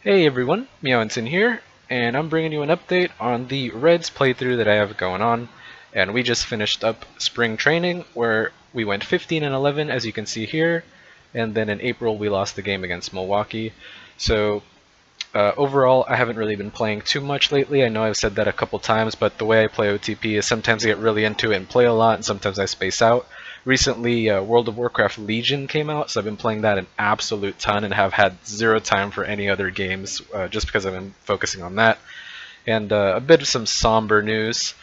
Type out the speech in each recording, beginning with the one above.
Hey everyone, Meowinson here, and I'm bringing you an update on the Reds playthrough that I have going on. And we just finished up spring training where we went 15 and 11 as you can see here, and then in April we lost the game against Milwaukee. So overall, I haven't really been playing too much lately. I know I've said that a couple times, but the way I play OTP is sometimes I get really into it and play a lot, and sometimes I space out. Recently, World of Warcraft Legion came out, so I've been playing that an absolute ton and have had zero time for any other games just because I've been focusing on that. And a bit of some somber news,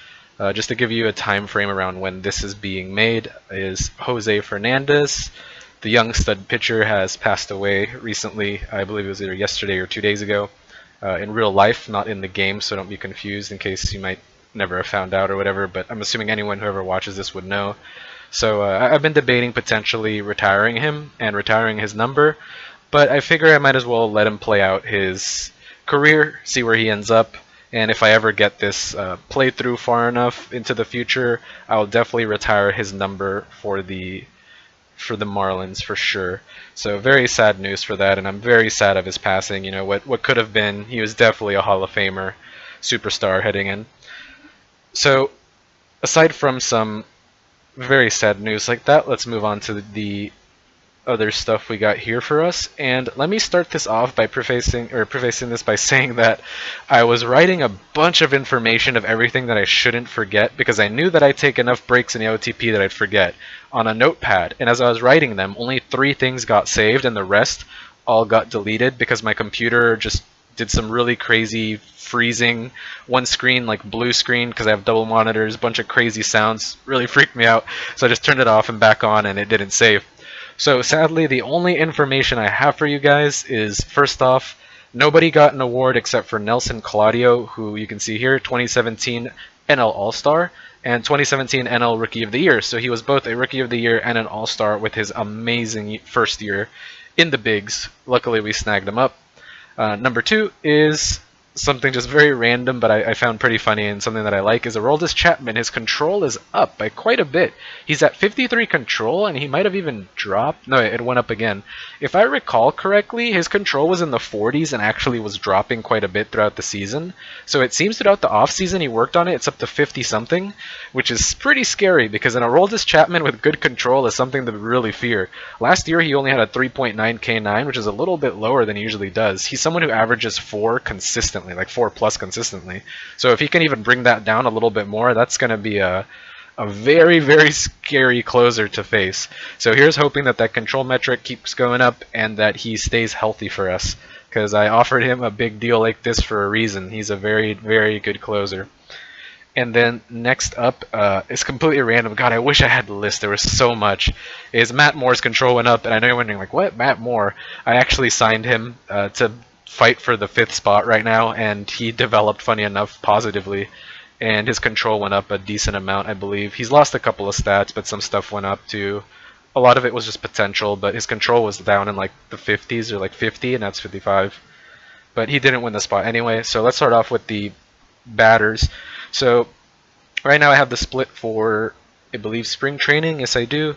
just to give you a time frame around when this is being made, is Jose Fernandez, the young stud pitcher, has passed away recently. I believe it was either yesterday or 2 days ago. In real life, not in the game, so don't be confused in case you might never have found out or whatever, but I'm assuming anyone who ever watches this would know. So I've been debating potentially retiring him and retiring his number, but I figure I might as well let him play out his career, see where he ends up, and if I ever get this playthrough far enough into the future, I'll definitely retire his number for the Marlins for sure. So very sad news for that, and I'm very sad of his passing. You know what could have been. He was definitely a Hall of Famer, superstar heading in. So aside from some very sad news like that, let's move on to the other stuff we got here for us. And let me start this off by prefacing this by saying that I was writing a bunch of information of everything that I shouldn't forget because I knew that I'd take enough breaks in the OTP that I'd forget on a notepad. And as I was writing them, only 3 things got saved and the rest all got deleted because my computer just did some really crazy freezing. One screen, like blue screen, because I have double monitors, bunch of crazy sounds, really freaked me out. So I just turned it off and back on and it didn't save. So sadly, the only information I have for you guys is, first off, nobody got an award except for Nelson Claudio, who you can see here, 2017 NL All-Star and 2017 NL Rookie of the Year. So he was both a Rookie of the Year and an All-Star with his amazing first year in the bigs. Luckily, we snagged him up. Number 2 is something just very random, but I found pretty funny and something that I like, is Aroldis Chapman. His control is up by quite a bit. He's at 53 control, and he might have even dropped. No, it went up again. If I recall correctly, his control was in the 40s and actually was dropping quite a bit throughout the season. So it seems throughout the offseason he worked on it. It's up to 50-something, which is pretty scary because an Aroldis Chapman with good control is something to really fear. Last year he only had a 3.9 K9, which is a little bit lower than he usually does. He's someone who averages 4 consistently, like 4 plus consistently. So if he can even bring that down a little bit more, that's going to be a very, very scary closer to face. So here's hoping that that control metric keeps going up and that he stays healthy for us, because I offered him a big deal like this for a reason. He's a very, very good closer. And then next up is completely random. God, I wish I had the list. There was so much. Is Matt Moore's control went up, and I know you're wondering, like, what? Matt Moore? I actually signed him to fight for the 5th spot right now, and he developed, funny enough, positively. And his control went up a decent amount, I believe. He's lost a couple of stats, but some stuff went up too. A lot of it was just potential, but his control was down in like the 50s or like 50, and that's 55. But he didn't win the spot anyway, so let's start off with the batters. So right now I have the split for, I believe, spring training. Yes, I do.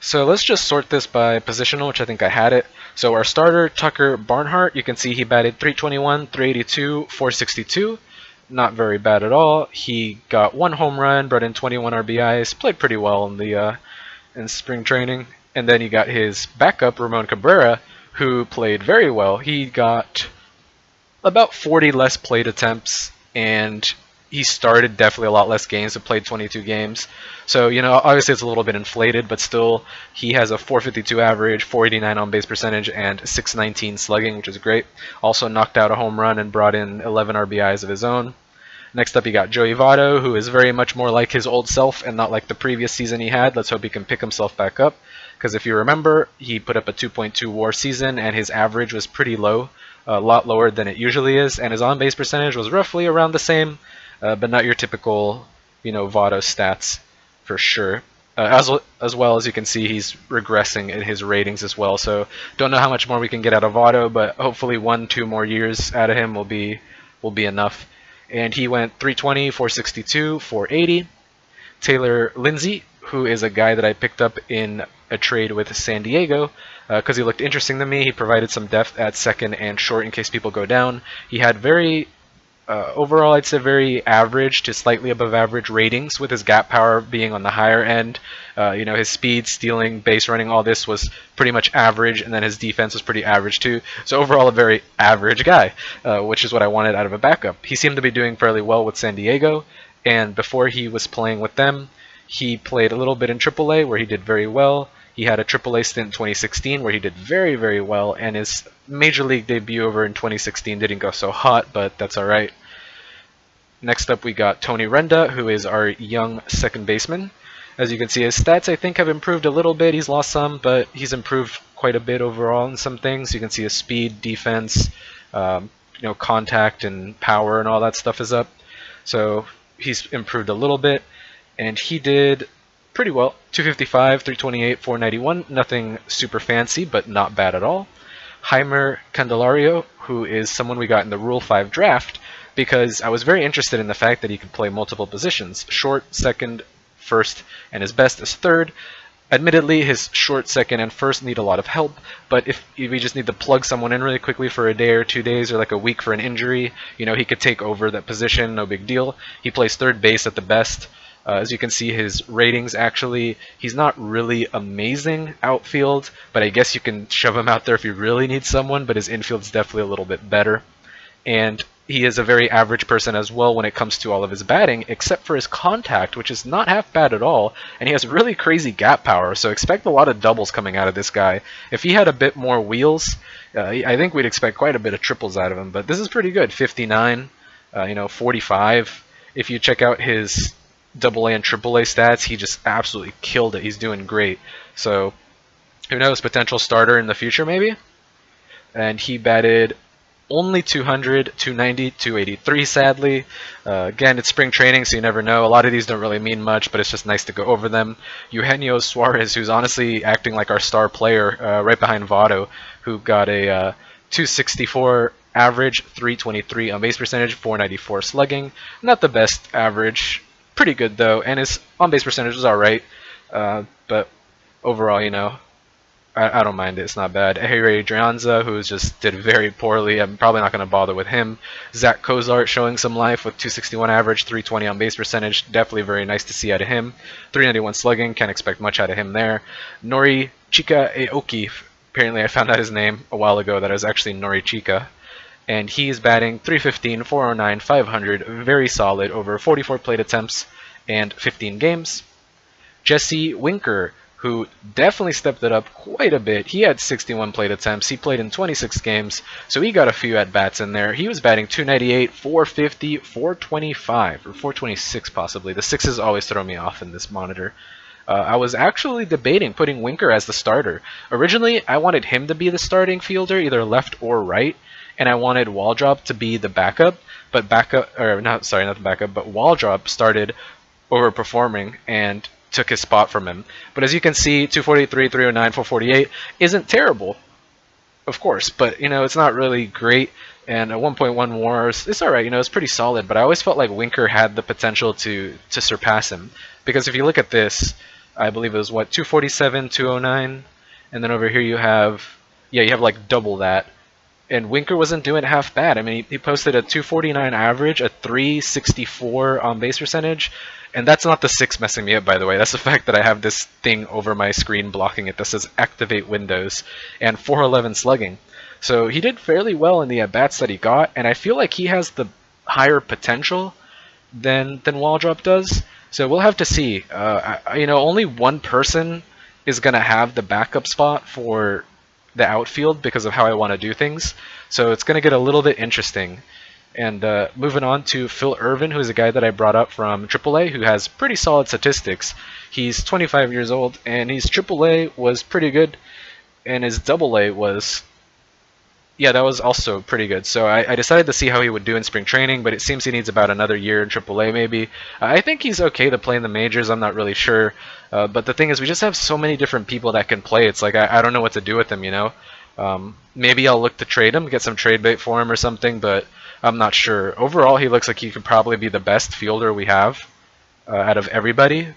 So let's just sort this by positional, which I think I had it. So our starter, Tucker Barnhart, you can see he batted 321, 382, 462. Not very bad at all. He got 1 home run, brought in 21 RBIs, played pretty well in spring training. And then you got his backup, Ramon Cabrera, who played very well. He got about 40 less plate attempts, and he started definitely a lot less games, but played 22 games. So, you know, obviously it's a little bit inflated, but still, he has a 452 average, 489 on-base percentage, and 619 slugging, which is great. Also knocked out a home run and brought in 11 RBIs of his own. Next up, you got Joey Votto, who is very much more like his old self and not like the previous season he had. Let's hope he can pick himself back up, because if you remember, he put up a 2.2 WAR season, and his average was pretty low, a lot lower than it usually is, and his on-base percentage was roughly around the same, but not your typical, you know, Votto stats for sure. As well as you can see, he's regressing in his ratings as well. So don't know how much more we can get out of Votto, but hopefully 1-2 more years out of him will be enough. And he went 320, 462, 480. Taylor Lindsay, who is a guy that I picked up in a trade with San Diego because he looked interesting to me. He provided some depth at second and short in case people go down. He had very overall, I'd say very average to slightly above average ratings, with his gap power being on the higher end. His speed, stealing, base running, all this was pretty much average, and then his defense was pretty average too. So overall, a very average guy, which is what I wanted out of a backup. He seemed to be doing fairly well with San Diego, and before he was playing with them, he played a little bit in AAA where he did very well. He had a AAA stint in 2016 where he did very, very well, and his Major League debut over in 2016 didn't go so hot, but that's all right. Next up, we got Tony Renda, who is our young second baseman. As you can see, his stats, I think, have improved a little bit. He's lost some, but he's improved quite a bit overall in some things. You can see his speed, defense, contact and power and all that stuff is up. So he's improved a little bit, and he did pretty well. 255, 328, 491. Nothing super fancy, but not bad at all. Heimer Candelario, who is someone we got in the Rule 5 draft, because I was very interested in the fact that he could play multiple positions, short, second, first, and his best is third. Admittedly, his short, second, and first need a lot of help, but if we just need to plug someone in really quickly for a day or 2 days or like a week for an injury, he could take over that position, no big deal. He plays third base at the best. As you can see, his ratings actually, he's not really amazing outfield, but I guess you can shove him out there if you really need someone, but his infield's definitely a little bit better. And he is a very average person as well when it comes to all of his batting, except for his contact, which is not half bad at all, and he has really crazy gap power, so expect a lot of doubles coming out of this guy. If he had a bit more wheels, I think we'd expect quite a bit of triples out of him, but this is pretty good. 59, 45. If you check out his AA and AAA stats, he just absolutely killed it. He's doing great. So, who knows, potential starter in the future maybe? And he batted only 200, 290, 283 sadly. Again, it's spring training, so you never know. A lot of these don't really mean much, but it's just nice to go over them. Eugenio Suarez, who's honestly acting like our star player, right behind Votto, who got a 264 average, 323 on base percentage, 494 slugging. Not the best average, pretty good though, and his on base percentage was alright, but overall, I don't mind it. It's not bad. Ehire Drianza, who just did very poorly. I'm probably not going to bother with him. Zach Cozart showing some life with 261 average, 320 on base percentage. Definitely very nice to see out of him. 391 slugging. Can't expect much out of him there. Nori Chika Aoki. Apparently I found out his name a while ago. That is actually Nori Chika. And he's batting 315, 409, 500. Very solid over 44 plate attempts and 15 games. Jesse Winker, who definitely stepped it up quite a bit. He had 61 plate attempts. He played in 26 games, so he got a few at-bats in there. He was batting 298, 450, 425, or 426 possibly. The sixes always throw me off in this monitor. I was actually debating putting Winker as the starter. Originally, I wanted him to be the starting fielder, either left or right, and I wanted Waldrop to be the backup, but Waldrop started overperforming and took his spot from him. But as you can see, 243, 309, 448 isn't terrible, of course, but it's not really great. And a 1.1 WARs, it's alright, it's pretty solid, but I always felt like Winker had the potential to surpass him. Because if you look at this, I believe it was 247, 209, and then over here you have like double that. And Winker wasn't doing half bad. I mean, he posted a 249 average, a 364 on base percentage, and that's not the 6 messing me up, by the way. That's the fact that I have this thing over my screen blocking it that says Activate Windows, and 411 slugging. So he did fairly well in the at-bats that he got, and I feel like he has the higher potential than Waldrop does. So we'll have to see. Only one person is going to have the backup spot for the outfield because of how I want to do things. So it's going to get a little bit interesting. And moving on to Phil Irvin, who is a guy that I brought up from AAA, who has pretty solid statistics. He's 25 years old, and his AAA was pretty good, and his AA was, that was also pretty good. So I decided to see how he would do in spring training, but it seems he needs about another year in AAA maybe. I think he's okay to play in the majors. I'm not really sure. But the thing is, we just have so many different people that can play. It's like I don't know what to do with him, Maybe I'll look to trade him, get some trade bait for him or something, but I'm not sure. Overall, he looks like he could probably be the best fielder we have out of everybody.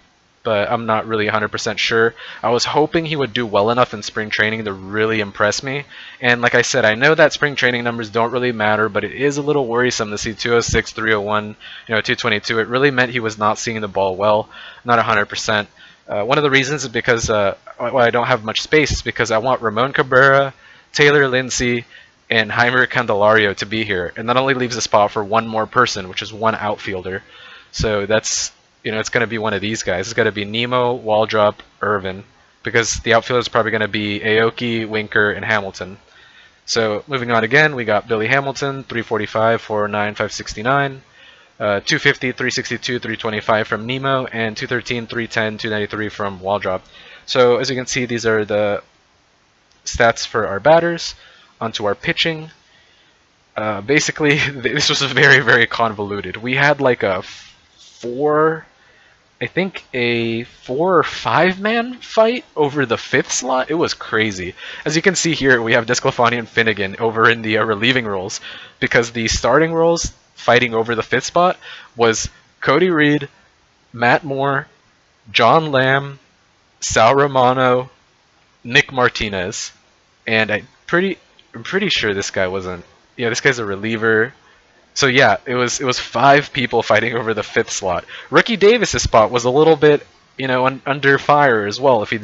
but I'm not really 100% sure. I was hoping he would do well enough in spring training to really impress me. And like I said, I know that spring training numbers don't really matter, but it is a little worrisome to see 206, 301, 222. It really meant he was not seeing the ball well, not 100%. One of the reasons is because why I don't have much space is because I want Ramon Cabrera, Taylor Lindsay, and Heimer Candelario to be here, and that only leaves a spot for one more person, which is one outfielder. So that's, it's going to be one of these guys. It's going to be Nemo, Waldrop, Irvin, because the outfielder is probably going to be Aoki, Winker, and Hamilton. So moving on again, we got Billy Hamilton, 345, 409, 569, 250, 362, 325 from Nemo, and 213, 310, 293 from Waldrop. So as you can see, these are the stats for our batters. Onto our pitching. Basically, this was very, very convoluted. We had like a 4 or 5 man fight over the 5th slot. It was crazy. As you can see here, we have Desclafani and Finnegan over in the relieving roles, because the starting roles fighting over the 5th spot was Cody Reed, Matt Moore, John Lamb, Sal Romano, Nick Martinez, and I'm pretty sure this guy wasn't. Yeah, this guy's a reliever. So yeah, it was 5 people fighting over the 5th slot. Ricky Davis's spot was a little bit, under fire as well if he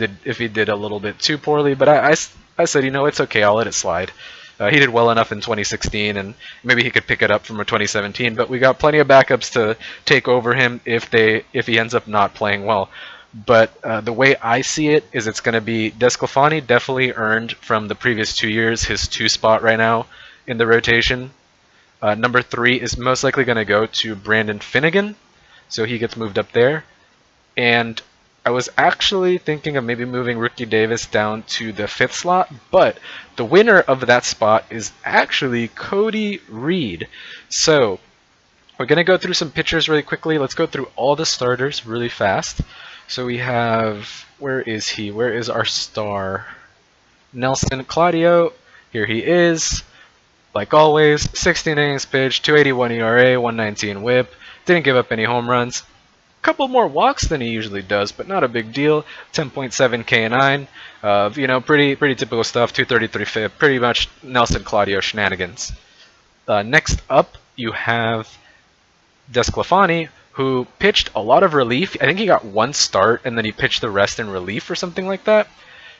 did a little bit too poorly. But I said, it's okay, I'll let it slide. He did well enough in 2016, and maybe he could pick it up from 2017. But we got plenty of backups to take over him if he ends up not playing well. But the way I see it is it's going to be Desclafani definitely earned from the previous 2 years his 2 spot right now in the rotation. Number 3 is most likely going to go to Brandon Finnegan, so he gets moved up there. And I was actually thinking of maybe moving Ricky Davis down to the 5th slot, but the winner of that spot is actually Cody Reed. So we're going to go through some pitchers really quickly. Let's go through all the starters really fast. So we have, where is he? Where is our star? Nelson Claudio. Here he is. Like always, 16 innings pitched, 281 ERA, 119 WHIP. Didn't give up any home runs. A couple more walks than he usually does, but not a big deal. 10.7 K9. Pretty typical stuff. 233 FIP. Pretty much Nelson Claudio shenanigans. Next up, you have Desclafani, who pitched a lot of relief. I think he got 1 start, and then he pitched the rest in relief or something like that.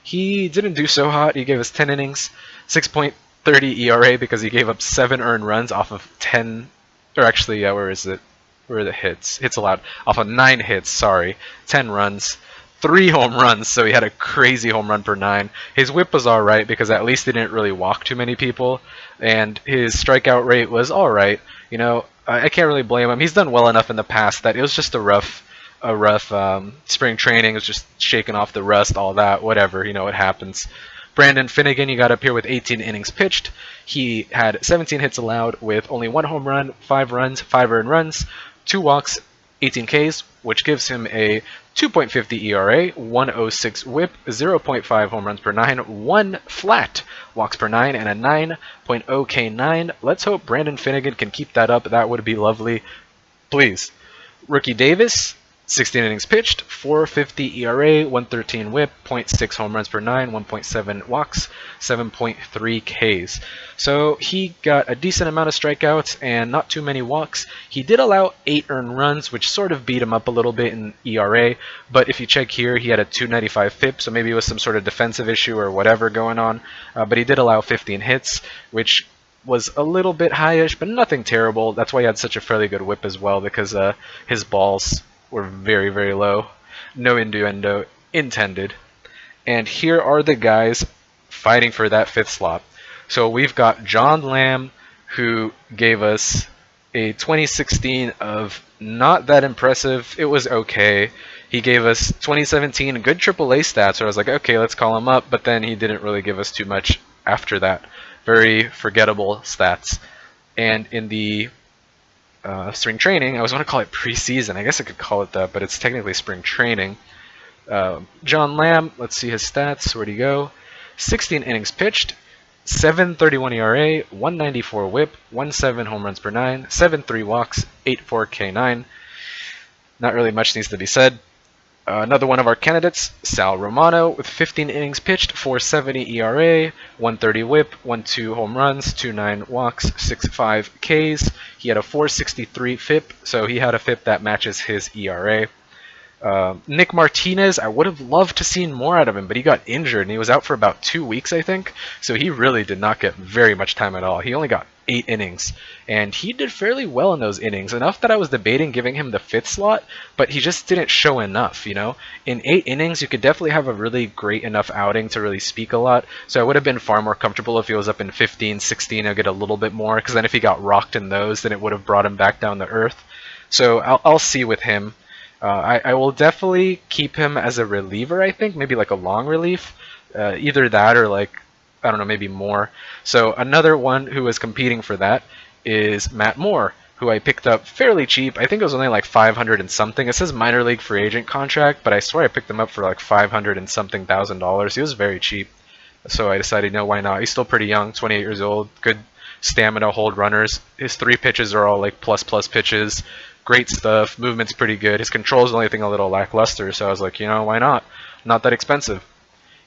He didn't do so hot. He gave us 10 innings, 6.30 ERA because he gave up 7 earned runs off of 10, or actually, where is it? Where are the hits? Hits allowed. Off of 9 hits, sorry. 10 runs. 3 home runs, so he had a crazy home run per 9. His whip was alright because at least he didn't really walk too many people, and his strikeout rate was alright. I can't really blame him. He's done well enough in the past that it was just a rough spring training. It was just shaking off the rust, all that, whatever. It happens. Brandon Finnegan, he got up here with 18 innings pitched. He had 17 hits allowed with only 1 home run, 5 runs, 5 earned runs, 2 walks, 18 Ks, which gives him a 2.50 ERA, 106 WHIP, 0.5 home runs per 9, 1 flat walks per 9, and a 9.0 K9. Let's hope Brandon Finnegan can keep that up. That would be lovely. Please. Ricky Davis, 16 innings pitched, 4.50 ERA, 113 WHIP, 0.6 home runs per 9, 1.7 walks, 7.3 Ks. So he got a decent amount of strikeouts and not too many walks. He did allow 8 earned runs, which sort of beat him up a little bit in ERA, but if you check here, he had a 295 FIP, so maybe it was some sort of defensive issue or whatever going on, but he did allow 15 hits, which was a little bit high-ish, but nothing terrible. That's why he had such a fairly good whip as well, because his balls were very, very low. No innuendo intended. And here are the guys fighting for that 5th slot. So we've got John Lamb, who gave us a 2016 of not that impressive. It was okay. He gave us 2017 good AAA stats, so I was like, okay, let's call him up, but then he didn't really give us too much after that. Very forgettable stats. And in the spring training, I was going to call it preseason. I guess I could call it that, but it's technically spring training. John Lamb, let's see his stats. Where'd he go? 16 innings pitched, 7.31 ERA, 194 WHIP, 1.7 home runs per 9, 7.3 walks, 8.4 K9. Not really much needs to be said. Another one of our candidates, Sal Romano, with 15 innings pitched, 4.70 ERA, 130 WHIP, 1.2 home runs, 2.9 walks, 6.5 Ks. He had a 4.63 FIP, so he had a FIP that matches his ERA. Nick Martinez, I would have loved to seen more out of him, but he got injured and he was out for about 2 weeks, I think. So he really did not get very much time at all. He only got 8 innings, and he did fairly well in those innings. Enough that I was debating giving him the 5th slot, but he just didn't show enough, you know? In 8 innings, you could definitely have a really great enough outing to really speak a lot. So I would have been far more comfortable if he was up in 15, 16, I'll get a little bit more, because then if he got rocked in those, then it would have brought him back down to earth. So I'll see with him. I will definitely keep him as a reliever, I think, maybe like a long relief. Either that or like, I don't know, maybe more. So another one who is competing for that is Matt Moore, who I picked up fairly cheap. I think it was only like 500 and something. It says minor league free agent contract, but I swear I picked him up for like 500 and something $1,000. He was very cheap. So I decided, no, why not? He's still pretty young, 28 years old, good stamina, hold runners. His 3 pitches are all like plus pitches. Great stuff, movement's pretty good. His control's the only thing a little lackluster, so I was like, you know, why not? Not that expensive.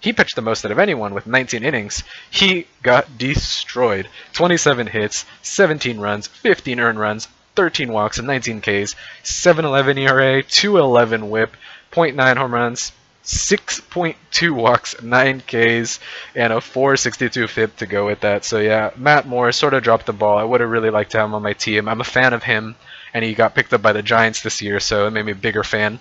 He pitched the most out of anyone with 19 innings. He got destroyed. 27 hits, 17 runs, 15 earned runs, 13 walks, and 19 Ks, 7.11 ERA, 2.11 WHIP, 0.9 home runs, 6.2 walks, 9 Ks, and a 4.62 FIP to go with that. So yeah, Matt Moore sort of dropped the ball. I would have really liked to have him on my team. I'm a fan of him, and he got picked up by the Giants this year, so it made me a bigger fan.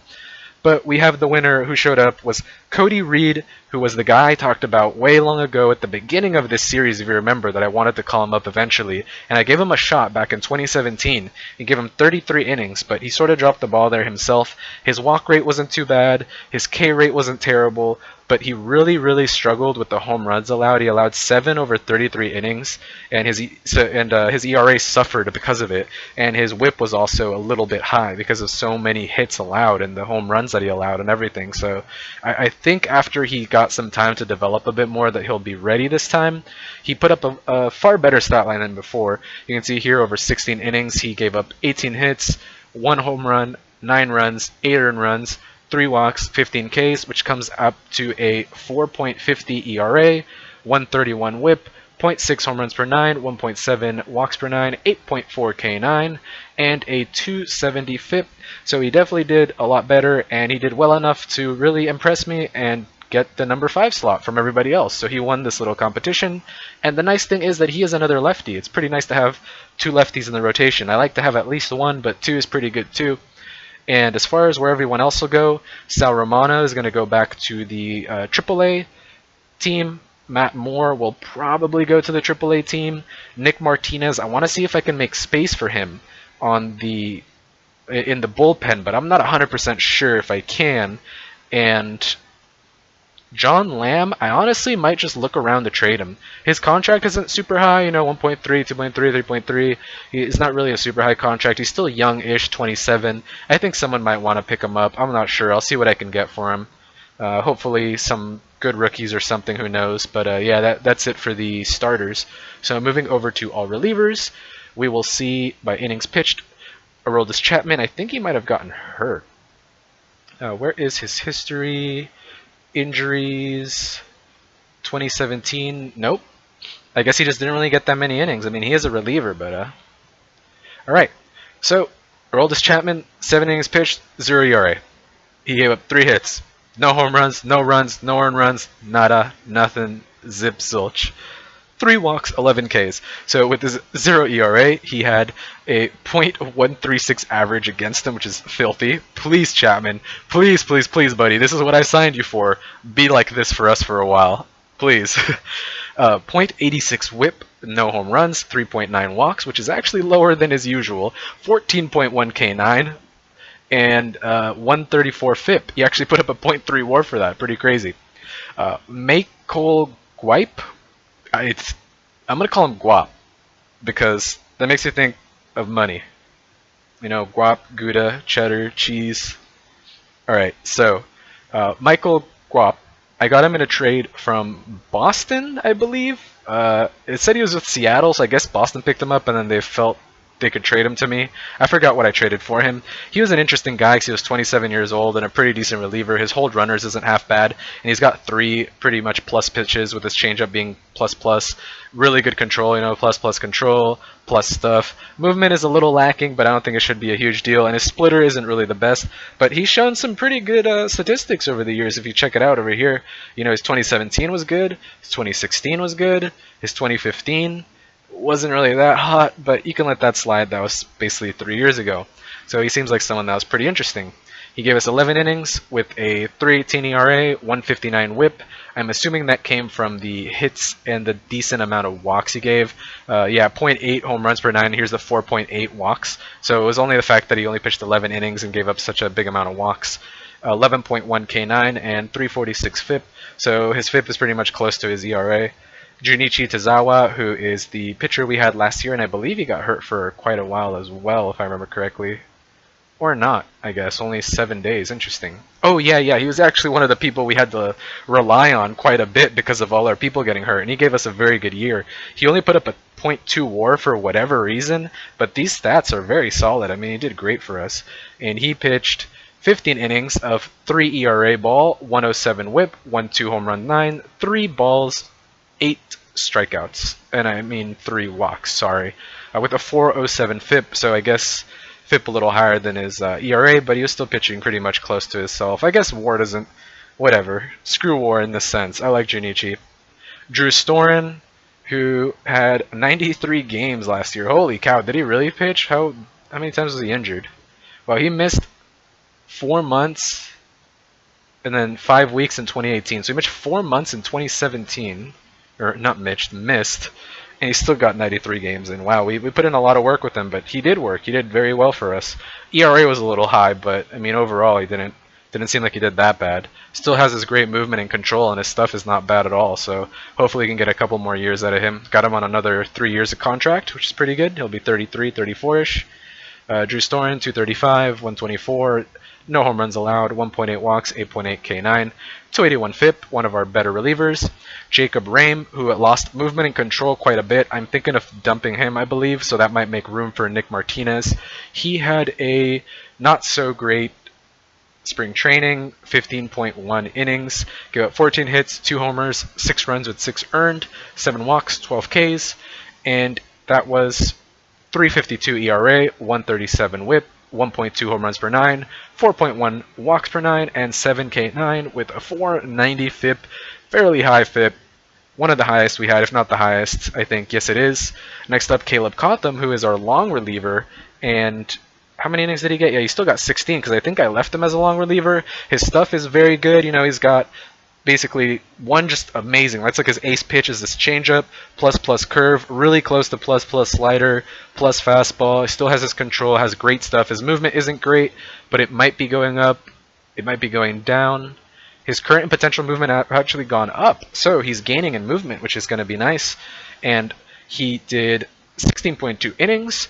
But we have the winner who showed up was Cody Reed, who was the guy I talked about way long ago at the beginning of this series, if you remember, that I wanted to call him up eventually. And I gave him a shot back in 2017 and gave him 33 innings, but he sort of dropped the ball there himself. His walk rate wasn't too bad, his K rate wasn't terrible, but he really struggled with the home runs allowed. He allowed 7 over 33 innings, and his ERA suffered because of it. And his WHIP was also a little bit high because of so many hits allowed and the home runs that he allowed and everything. So I think after he got some time to develop a bit more that he'll be ready this time. He put up a far better stat line than before. You can see here over 16 innings he gave up 18 hits, 1 home run, 9 runs, 8 earned runs, 3 walks, 15 Ks, which comes up to a 4.50 ERA, 131 WHIP, 0.6 home runs per 9, 1.7 walks per 9, 8.4 K9, and a 270 FIP. So he definitely did a lot better, and he did well enough to really impress me and get the number 5 slot from everybody else. So he won this little competition, and the nice thing is that he is another lefty. It's pretty nice to have 2 lefties in the rotation. I like to have at least 1, but 2 is pretty good too. And as far as where everyone else will go, Sal Romano is going to go back to the AAA team. Matt Moore will probably go to the AAA team. Nick Martinez, I want to see if I can make space for him in the bullpen, but I'm not 100% sure if I can. And John Lamb, I honestly might just look around to trade him. His contract isn't super high, you know, 1.3, 2.3, 3.3. It's not really a super high contract. He's still young-ish, 27. I think someone might want to pick him up. I'm not sure. I'll see what I can get for him. Hopefully some good rookies or something, who knows. But yeah, that's it for the starters. So moving over to all relievers, we will see by innings pitched, Aroldis Chapman, I think he might have gotten hurt. Where is his history? Injuries, 2017, nope. I guess he just didn't really get that many innings. I mean, he is a reliever, but alright, so Aroldis Chapman, 7 innings pitched, 0 ERA. He gave up 3 hits. No home runs, no earned runs, nada, nothing, zip zilch. 3 walks, 11 Ks. So with his 0 ERA, he had a .136 average against him, which is filthy. Please, Chapman. Please, buddy. This is what I signed you for. Be like this for us for a while. Please. .86 WHIP, no home runs, 3.9 walks, which is actually lower than his usual. 14.1 K9, and 134 FIP. He actually put up a .3 WAR for that. Pretty crazy. Michael Guipe. I'm going to call him Guap, because that makes you think of money. You know, guap, Gouda, cheddar, cheese. Alright, so Michael Guap, I got him in a trade from Boston, I believe. It said he was with Seattle, so I guess Boston picked him up, and then they felt they could trade him to me. I forgot what I traded for him. He was an interesting guy because he was 27 years old and a pretty decent reliever. His hold runners isn't half bad, and he's got 3 pretty much plus pitches with his changeup being plus plus. Really good control, you know, plus control, plus stuff. Movement is a little lacking, but I don't think it should be a huge deal, and his splitter isn't really the best, but he's shown some pretty good statistics over the years if you check it out over here. You know, his 2017 was good, his 2016 was good, his 2015 wasn't really that hot, but you can let that slide. That was basically 3 years ago. So he seems like someone that was pretty interesting. He gave us 11 innings with a 3.18 ERA, 159 WHIP. I'm assuming that came from the hits and the decent amount of walks he gave. Yeah, 0.8 home runs per 9. Here's the 4.8 walks. So it was only the fact that he only pitched 11 innings and gave up such a big amount of walks. 11.1 K9 and 346 FIP. So his FIP is pretty much close to his ERA. Junichi Tozawa, who is the pitcher we had last year, and I believe he got hurt for quite a while as well, if I remember correctly. Or not, I guess. Only 7 days. Interesting. Oh, yeah. He was actually one of the people we had to rely on quite a bit because of all our people getting hurt, and he gave us a very good year. He only put up a .2 WAR for whatever reason, but these stats are very solid. I mean, he did great for us. And he pitched 15 innings of 3 ERA ball, 107 WHIP, 1-2 home run 9, 3 balls, 8 strikeouts, and I mean 3 walks, sorry, with a 4.07 FIP, so I guess FIP a little higher than his ERA, but he was still pitching pretty much close to himself. I guess WAR doesn't, whatever, screw WAR in this sense. I like Junichi. Drew Storen, who had 93 games last year. Holy cow, did he really pitch? How many times was he injured? Well, he missed 4 months and then 5 weeks in 2018, so he missed 4 months in 2017. Or not missed, and he still got 93 games in. Wow, we put in a lot of work with him, but he did work. He did very well for us. ERA was a little high, but I mean overall he didn't seem like he did that bad. Still has his great movement and control, and his stuff is not bad at all. So hopefully we can get a couple more years out of him. Got him on another 3 years of contract, which is pretty good. He'll be 33, 34-ish. Drew Storen, 235, 124. No home runs allowed, 1.8 walks, 8.8 K9, 281 FIP, one of our better relievers. Jacob Rame, who lost movement and control quite a bit. I'm thinking of dumping him, I believe, so that might make room for Nick Martinez. He had a not so great spring training, 15.1 innings, gave up 14 hits, 2 homers, 6 runs with 6 earned, 7 walks, 12 Ks, and that was 3.52 ERA, 137 WHIP, 1.2 home runs per 9, 4.1 walks per 9, and 7 K9 with a 490 FIP. Fairly high FIP. One of the highest we had, if not the highest, I think. Yes, it is. Next up, Caleb Cotham, who is our long reliever. And how many innings did he get? Yeah, he still got 16 because I think I left him as a long reliever. His stuff is very good. You know, he's got basically one just amazing. That's like his ace pitch is this changeup, plus curve, really close to plus slider, plus fastball. He still has his control, has great stuff. His movement isn't great, but it might be going up, it might be going down. His current and potential movement have actually gone up, so he's gaining in movement, which is going to be nice. And he did 16.2 innings.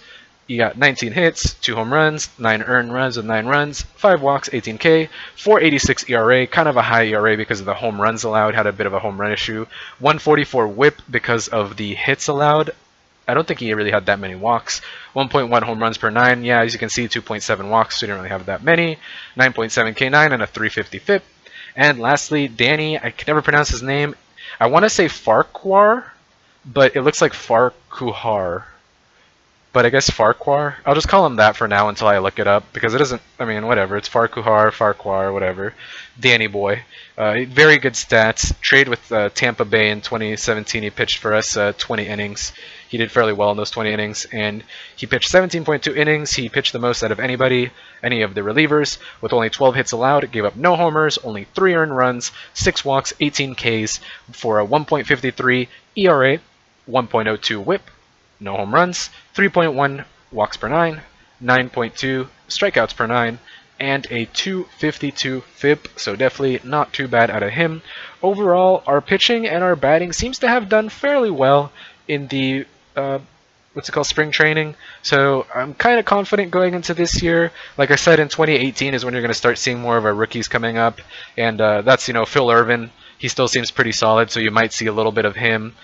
He got 19 hits, 2 home runs, 9 earned runs with 9 runs, 5 walks, 18K, 4.86 ERA, kind of a high ERA because of the home runs allowed, had a bit of a home run issue, 144 WHIP because of the hits allowed. I don't think he really had that many walks. 1.1 home runs per 9, yeah, as you can see, 2.7 walks, so he didn't really have that many, 9.7 K9 and a 350 FIP. And lastly, Danny, I can never pronounce his name. I want to say Farquhar, but it looks like Farquhar. But I guess Farquhar. I'll just call him that for now until I look it up, because it isn't, I mean, whatever. It's Farquhar, whatever. Danny boy. Very good stats. Trade with Tampa Bay in 2017. He pitched for us 20 innings. He did fairly well in those 20 innings, and he pitched 17.2 innings. He pitched the most out of any of the relievers, with only 12 hits allowed, gave up no homers, only 3 earned runs, 6 walks, 18 Ks, for a 1.53 ERA, 1.02 WHIP, no home runs, 3.1 walks per 9, 9.2 strikeouts per 9, and a 252 FIP, so definitely not too bad out of him. Overall, our pitching and our batting seems to have done fairly well in the spring training. So I'm kind of confident going into this year. Like I said, in 2018 is when you're going to start seeing more of our rookies coming up, and that's Phil Irvin. he still seems pretty solid, so you might see a little bit of him.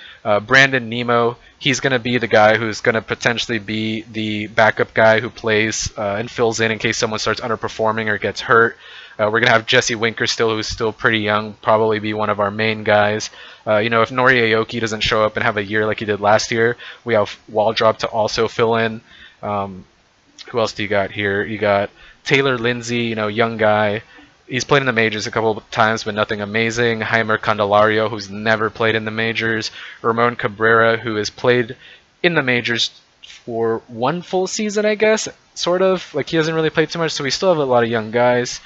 Brandon Nemo, he's going to be the guy who's going to potentially be the backup guy who plays and fills in case someone starts underperforming or gets hurt. We're going to have Jesse Winker still, who's still pretty young, probably be one of our main guys. You know, if Nori Aoki doesn't show up and have a year like he did last year, we have Waldrop to also fill in. Who else do you got here? You got Taylor Lindsay, you know, young guy. He's played in the majors a couple of times, but nothing amazing. Jaimer Candelario, who's never played in the majors. Ramon Cabrera, who has played in the majors for one full season, I guess, sort of. Like, he hasn't really played too much, so we still have a lot of young guys.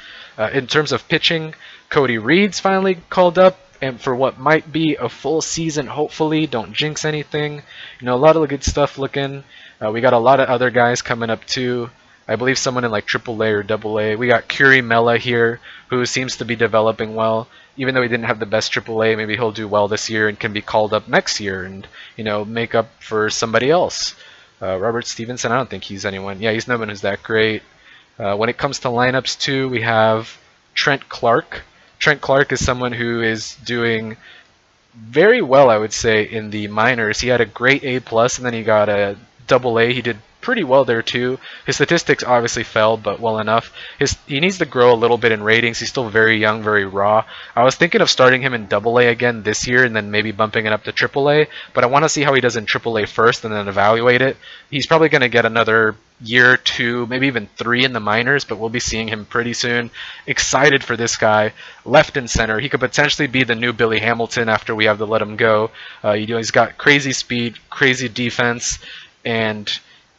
In terms of pitching, Cody Reed's finally called up, and for what might be a full season, hopefully. Don't jinx anything. You know, a lot of good stuff looking. We got a lot of other guys coming up too. I believe someone in like AAA or AA. We got Curie Mella here, who seems to be developing well. Even though he didn't have the best AAA, maybe he'll do well this year and can be called up next year and, you know, make up for somebody else. Robert Stevenson, I don't think he's anyone. Yeah, he's no one who's that great. When it comes to lineups too, we have Trent Clark. Trent Clark is someone who is doing very well, I would say, in the minors. He had a great A+, and then he got a AA. He did pretty well there too. His statistics obviously fell, but well enough. He needs to grow a little bit in ratings. He's still very young, very raw. I was thinking of starting him in AA again this year and then maybe bumping it up to AAA, but I want to see how he does in AAA first and then evaluate it. He's probably going to get another year, 2, maybe even 3 in the minors, but we'll be seeing him pretty soon. Excited for this guy. Left and center. He could potentially be the new Billy Hamilton after we have to let him go. You know, he's got crazy speed, crazy defense, and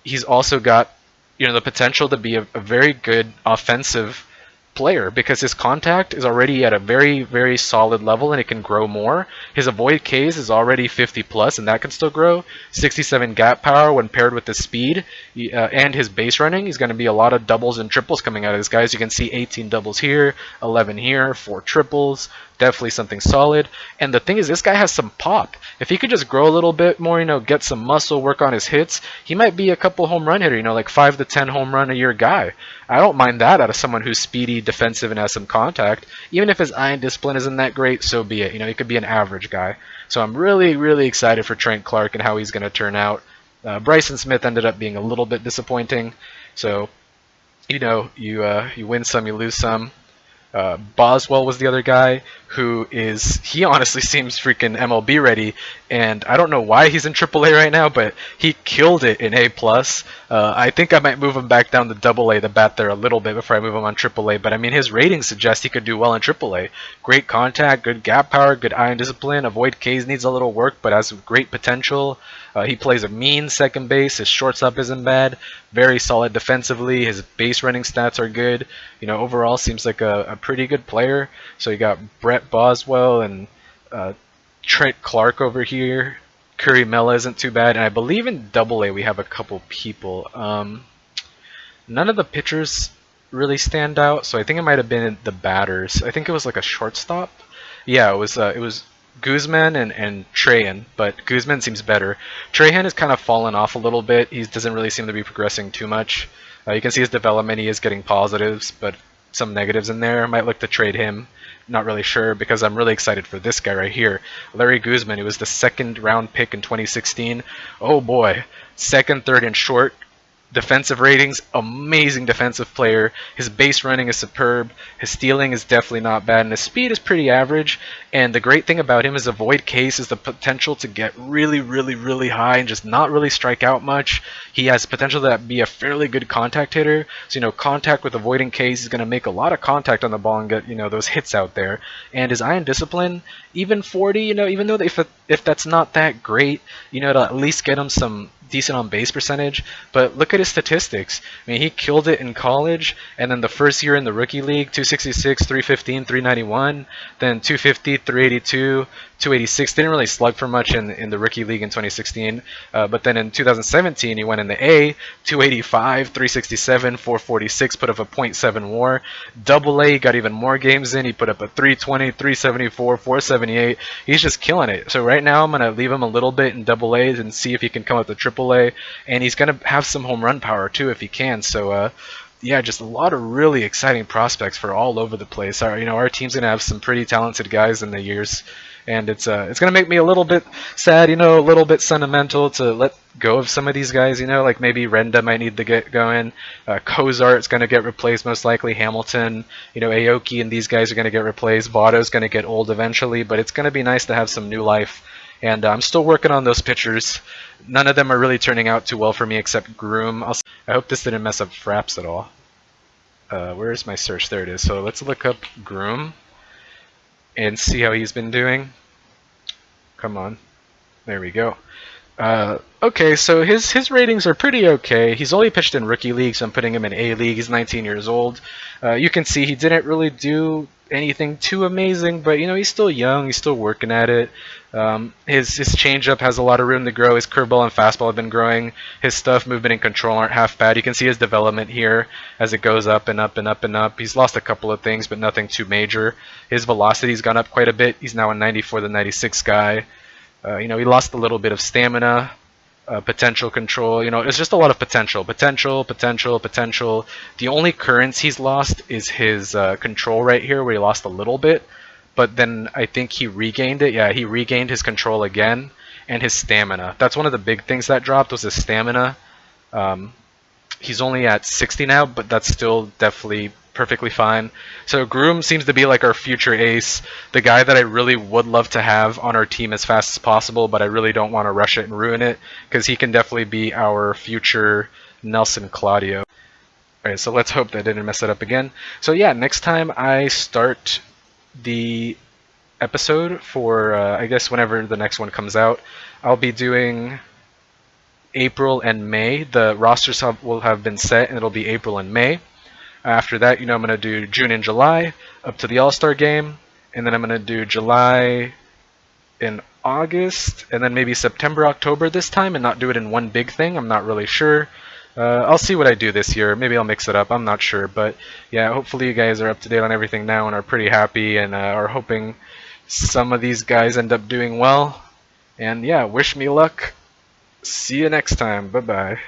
he's also got, you know, the potential to be a very good offensive player because his contact is already at a very, very solid level and it can grow more. His avoid Ks is already 50 plus and that can still grow. 67 gap power when paired with the speed and his base running. He's going to be a lot of doubles and triples coming out of this guy. As you can see, 18 doubles here, 11 here, 4 triples. Definitely something solid. And the thing is, this guy has some pop. If he could just grow a little bit more, you know, get some muscle, work on his hits, he might be a couple home run hitter, you know, like 5 to 10 home run a year guy. I don't mind that out of someone who's speedy, defensive, and has some contact. Even if his eye and discipline isn't that great, so be it. You know, he could be an average guy. So I'm really, really excited for Trent Clark and how he's going to turn out. Bryson Smith ended up being a little bit disappointing. So, you know, you win some, you lose some. Boswell was the other guy he honestly seems freaking MLB ready, and I don't know why he's in AAA right now, but he killed it in A+. I think I might move him back down to AA to bat there a little bit before I move him on AAA, but I mean his ratings suggest he could do well in AAA. Great contact, good gap power, good eye and discipline. Avoid Ks needs a little work, but has great potential. He plays a mean second base. His shortstop isn't bad. Very solid defensively. His base running stats are good. You know, overall seems like a pretty good player. So you got Brett Boswell and Trent Clark over here. Curry Mella isn't too bad. And I believe in AA we have a couple people. None of the pitchers really stand out. So I think it might have been the batters. I think it was like a shortstop. Yeah, it was Guzman and Trahan, but Guzman seems better. Trahan has kind of fallen off a little bit. He doesn't really seem to be progressing too much. You can see his development. He is getting positives, but some negatives in there. Might look to trade him. Not really sure because I'm really excited for this guy right here. Larry Guzman, who was the 2nd round pick in 2016. Oh boy. 2nd, 3rd, and short. Defensive ratings, amazing defensive player. His base running is superb. His stealing is definitely not bad, and his speed is pretty average. And the great thing about him is avoid case is the potential to get really, really, really high and just not really strike out much. He has potential to be a fairly good contact hitter. So, you know, contact with avoiding case is going to make a lot of contact on the ball and get, you know, those hits out there. And his eye and discipline, even 40, you know, even though if that's not that great, you know, to at least get him some decent on base percentage. But look at his statistics. I mean, he killed it in college, and then the first year in the rookie league, 266, 315, 391, then 250, 382, 286. Didn't really slug for much in the rookie league in 2016, but then in 2017 he went in the A, 285, 367, 446, put up a .7 WAR. AA, got even more games in. He put up a 320, 374, 478. He's just killing it. So right now I'm gonna leave him a little bit in AA and see if he can come up to AAA, and he's gonna have some home run power too if he can. So yeah, just a lot of really exciting prospects for all over the place. Our team's gonna have some pretty talented guys in the years, and it's gonna make me a little bit sad, a little bit sentimental to let go of some of these guys. Like maybe Renda might need to get going. Kozart's gonna get replaced most likely. Hamilton, Aoki, and these guys are gonna get replaced. Votto's gonna get old eventually, but it's gonna be nice to have some new life. And I'm still working on those pitchers. None of them are really turning out too well for me except Groom. I hope this didn't mess up Fraps at all. Where is my search? There it is. So let's look up Groom and see how he's been doing. Come on. There we go. Okay, so his ratings are pretty okay. He's only pitched in rookie league, so I'm putting him in A league. He's 19 years old. You can see he didn't really do anything too amazing, but he's still young. He's still working at it. His changeup has a lot of room to grow. His curveball and fastball have been growing. His stuff, movement, and control aren't half bad. You can see his development here as it goes up and up and up and up. He's lost a couple of things, but nothing too major. His velocity's gone up quite a bit. He's now a 94 to 96 guy. He lost a little bit of stamina, potential control. It's just a lot of potential. The only currents he's lost is his control right here, where he lost a little bit. But then I think he regained it. Yeah, he regained his control again, and his stamina. That's one of the big things that dropped, was his stamina. He's only at 60 now, but that's still definitely perfectly fine. So Groom seems to be like our future ace, the guy that I really would love to have on our team as fast as possible, but I really don't want to rush it and ruin it, because he can definitely be our future Nelson Claudio. Alright, so let's hope that I didn't mess it up again. So yeah, next time I start the episode for, I guess whenever the next one comes out, I'll be doing April and May. The rosters will have been set, and it'll be April and May. After that, I'm going to do June and July up to the All-Star game, and then I'm going to do July in August, and then maybe September, October this time, and not do it in one big thing. I'm not really sure. I'll see what I do this year. Maybe I'll mix it up. I'm not sure. But yeah, hopefully you guys are up to date on everything now and are pretty happy, and are hoping some of these guys end up doing well. And yeah, wish me luck. See you next time. Bye-bye.